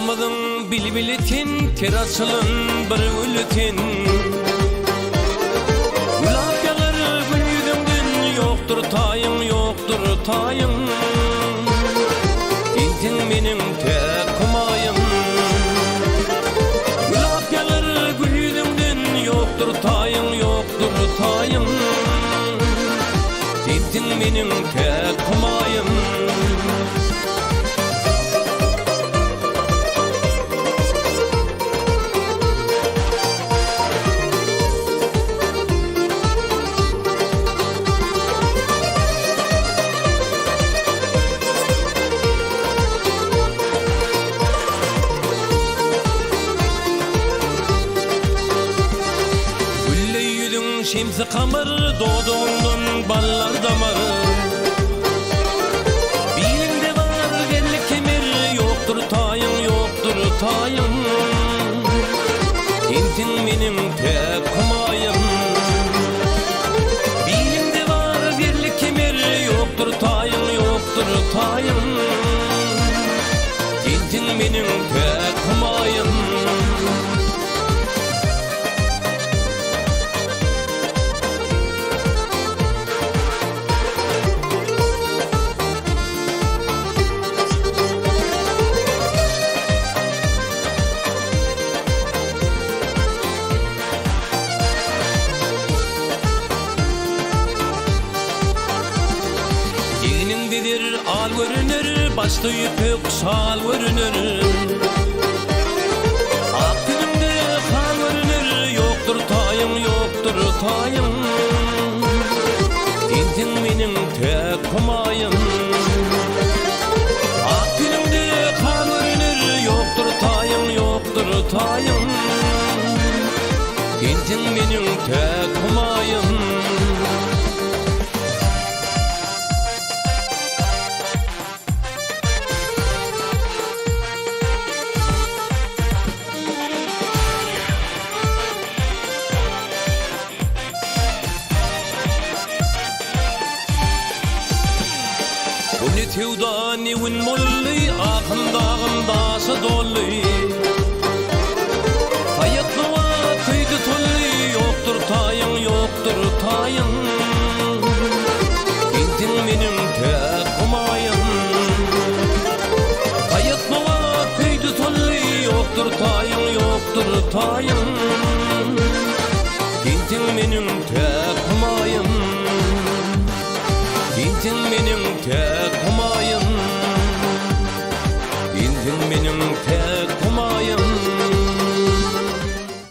Bağımızın bilbilitin, terasılın bir ülütin. Gülap yağır gül yüzünden, yoktur tayın, yoktur tayın. İntin benim tek kumayım. Gülap yağır gül yüzünden, yoktur tayın, yoktur tayın. İntin benim tek kumayım. Şemsi kamır doğduğundan ballar damar. Bilinde var belli kemir, yoktur tayın, yoktur tayın. İntin benim tek kumayım. Bilinde var belli kemir, yoktur tayın, yoktur tayın. İntin benim tek kumayım. Gelindedir al görünür, başta yüpük şal görünür. Ak günümde kan görünür, yoktur tayın, yoktur tayın. İntin benim tek kumayım. Ak günümde kan görünür, yoktur tayın, yoktur tayın. İntin benim tek kumayım. Ne tevda ne win molli, akındağım daşı dolli. Hayatlıva kıydı tolli, yoktur tayın, yoktur tayın. İntin benim tek kumayım. Hayatlıva kıydı tolli, yoktur tayın, yoktur tayın. İntin benim tek